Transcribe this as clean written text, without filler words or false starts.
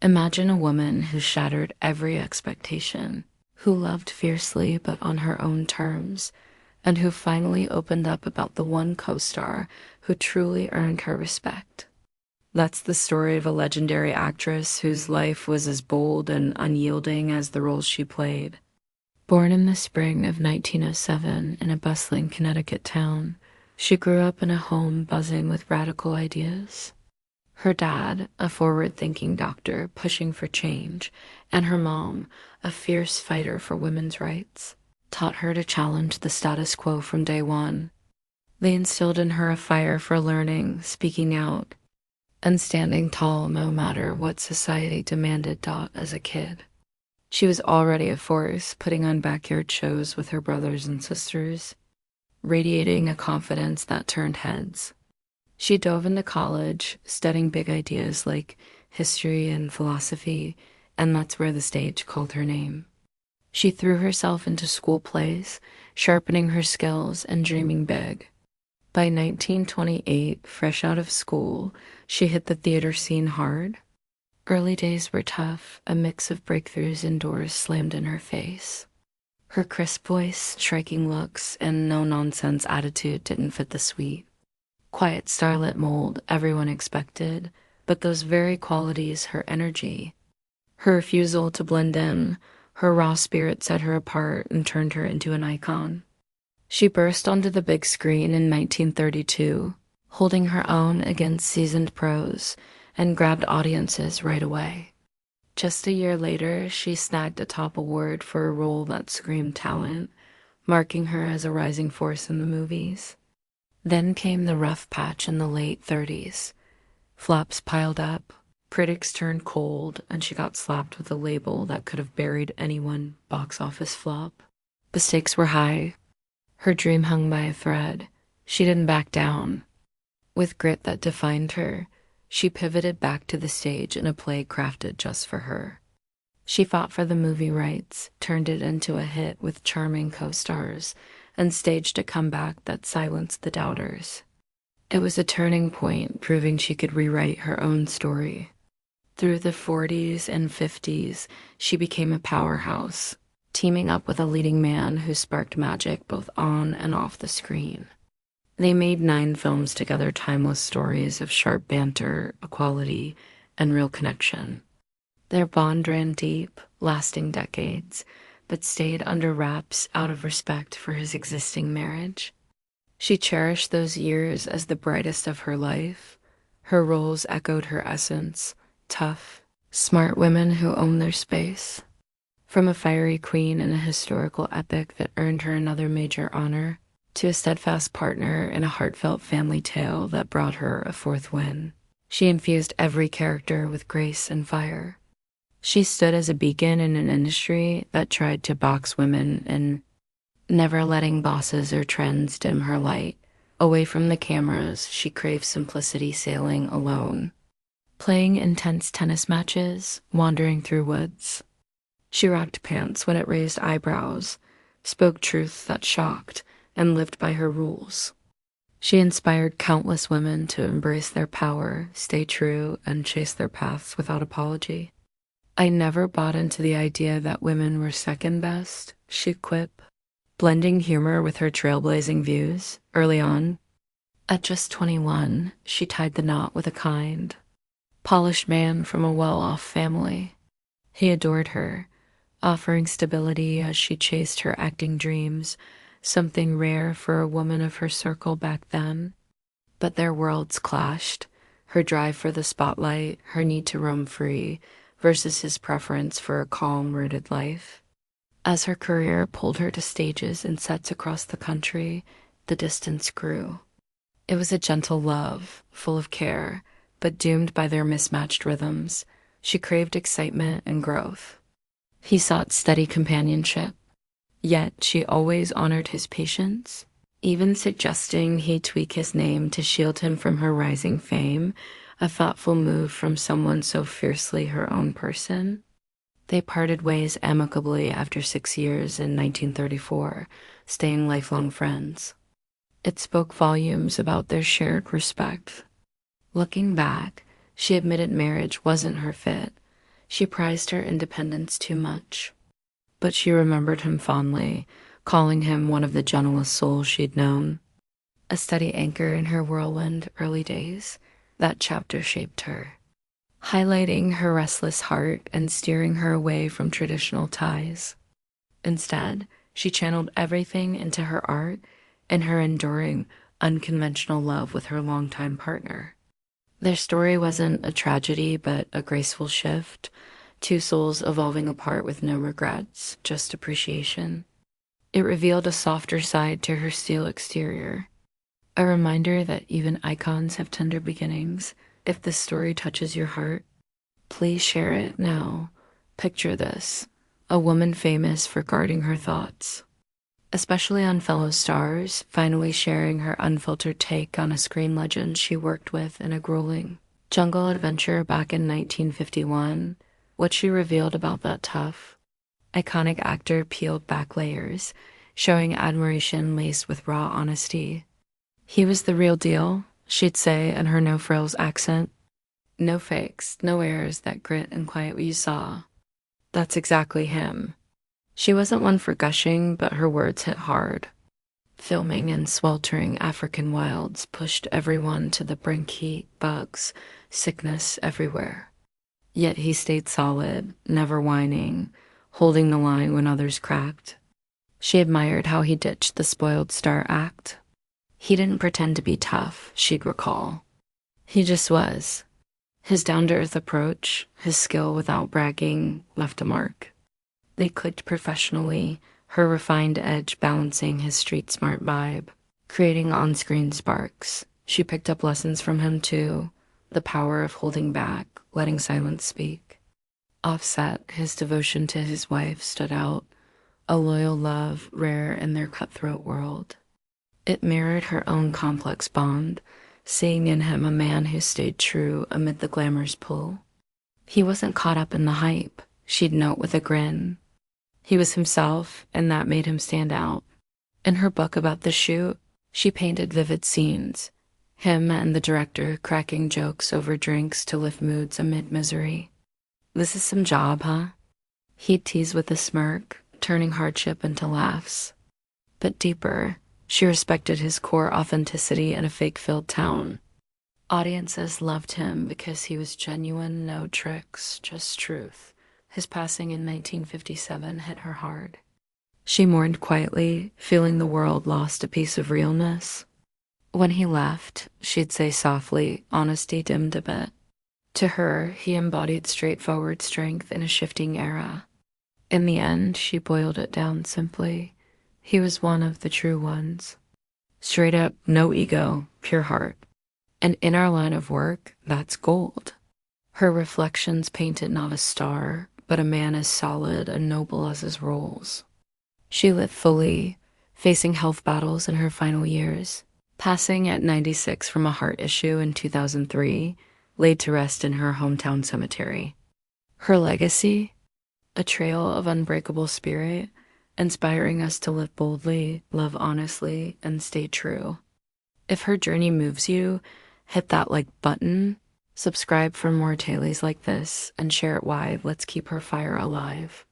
Imagine a woman who shattered every expectation, who loved fiercely but on her own terms, and who finally opened up about the one co-star who truly earned her respect. That's the story of a legendary actress whose life was as bold and unyielding as the roles she played. Born in the spring of 1907 in a bustling Connecticut town, she grew up in a home buzzing with radical ideas. Her dad, a forward-thinking doctor pushing for change, and her mom, a fierce fighter for women's rights, taught her to challenge the status quo from day one. They instilled in her a fire for learning, speaking out, and standing tall no matter what society demanded as a kid. She was already a force, putting on backyard shows with her brothers and sisters, radiating a confidence that turned heads. She dove into college, studying big ideas like history and philosophy, and that's where the stage called her name. She threw herself into school plays, sharpening her skills and dreaming big. By 1928, fresh out of school, she hit the theater scene hard. Early days were tough, a mix of breakthroughs and doors slammed in her face. Her crisp voice, striking looks, and no-nonsense attitude didn't fit the suite. Quiet starlet mold everyone expected, but those very qualities, her energy, her refusal to blend in, her raw spirit set her apart and turned her into an icon. She burst onto the big screen in 1932, holding her own against seasoned pros, and grabbed audiences right away. Just a year later, she snagged a top award for a role that screamed talent, marking her as a rising force in the movies. Then came the rough patch in the late 30s. Flops piled up, critics turned cold, and she got slapped with a label that could have buried anyone box office flop. The stakes were high. Her dream hung by a thread. She didn't back down. With grit that defined her, she pivoted back to the stage in a play crafted just for her. She fought for the movie rights, turned it into a hit with charming co-stars, and staged a comeback that silenced the doubters. It was a turning point, proving she could rewrite her own story. Through the 40s and 50s, she became a powerhouse, teaming up with a leading man who sparked magic both on and off the screen. They made 9 films together, timeless stories of sharp banter, equality, and real connection. Their bond ran deep, lasting decades, but stayed under wraps out of respect for his existing marriage. She cherished those years as the brightest of her life. Her roles echoed her essence, tough, smart women who own their space. From a fiery queen in a historical epic that earned her another major honor, to a steadfast partner in a heartfelt family tale that brought her a 4th win. She infused every character with grace and fire. She stood as a beacon in an industry that tried to box women in, never letting bosses or trends dim her light. Away from the cameras, she craved simplicity, sailing alone, playing intense tennis matches, wandering through woods. She rocked pants when it raised eyebrows, spoke truth that shocked, and lived by her rules. She inspired countless women to embrace their power, stay true, and chase their paths without apology. I never bought into the idea that women were second best, she'd quip, blending humor with her trailblazing views early on. At just 21, she tied the knot with a kind, polished man from a well-off family. He adored her, offering stability as she chased her acting dreams, something rare for a woman of her circle back then. But their worlds clashed, her drive for the spotlight, her need to roam free, versus his preference for a calm, rooted life. As her career pulled her to stages and sets across the country, the distance grew. It was a gentle love, full of care, but doomed by their mismatched rhythms. She craved excitement and growth. He sought steady companionship, yet she always honored his patience, even suggesting he tweak his name to shield him from her rising fame, a thoughtful move from someone so fiercely her own person. They parted ways amicably after 6 years in 1934, staying lifelong friends. It spoke volumes about their shared respect. Looking back, she admitted marriage wasn't her fit. She prized her independence too much, but she remembered him fondly, calling him one of the gentlest souls she'd known. A steady anchor in her whirlwind early days, that chapter shaped her, highlighting her restless heart and steering her away from traditional ties. Instead, she channeled everything into her art and her enduring, unconventional love with her longtime partner. Their story wasn't a tragedy, but a graceful shift, two souls evolving apart with no regrets, just appreciation. It revealed a softer side to her steel exterior, a reminder that even icons have tender beginnings. If this story touches your heart, please share it now. Picture this, a woman famous for guarding her thoughts, especially on fellow stars, finally sharing her unfiltered take on a screen legend she worked with in a grueling jungle adventure back in 1951. What she revealed about that tough, iconic actor peeled back layers, showing admiration laced with raw honesty. He was the real deal, she'd say in her no-frills accent. No fakes, no airs, that grit and quiet you saw. That's exactly him. She wasn't one for gushing, but her words hit hard. Filming in sweltering African wilds pushed everyone to the brink, heat, bugs, sickness everywhere. Yet he stayed solid, never whining, holding the line when others cracked. She admired how he ditched the spoiled star act. He didn't pretend to be tough, she'd recall. He just was. His down-to-earth approach, his skill without bragging, left a mark. They clicked professionally, her refined edge balancing his street-smart vibe, creating on-screen sparks. She picked up lessons from him too, the power of holding back, letting silence speak. Offset, his devotion to his wife stood out, a loyal love rare in their cutthroat world. It mirrored her own complex bond, seeing in him a man who stayed true amid the glamour's pull. He wasn't caught up in the hype, she'd note with a grin. He was himself, and that made him stand out. In her book about the shoot, she painted vivid scenes, him and the director cracking jokes over drinks to lift moods amid misery. This is some job, huh? He'd tease with a smirk, turning hardship into laughs. But deeper, she respected his core authenticity in a fake-filled town. Audiences loved him because he was genuine, no tricks, just truth. His passing in 1957 hit her hard. She mourned quietly, feeling the world lost a piece of realness. When he left, she'd say softly, honesty dimmed a bit. To her, he embodied straightforward strength in a shifting era. In the end, she boiled it down simply. He was one of the true ones. Straight up, no ego, pure heart. And in our line of work, that's gold. Her reflections painted not a star, but a man as solid and noble as his roles. She lived fully, facing health battles in her final years, passing at 96 from a heart issue in 2003, laid to rest in her hometown cemetery. Her legacy? A trail of unbreakable spirit, inspiring us to live boldly, love honestly, and stay true. If her journey moves you, hit that like button, subscribe for more tales like this, and share it wide. Let's keep her fire alive.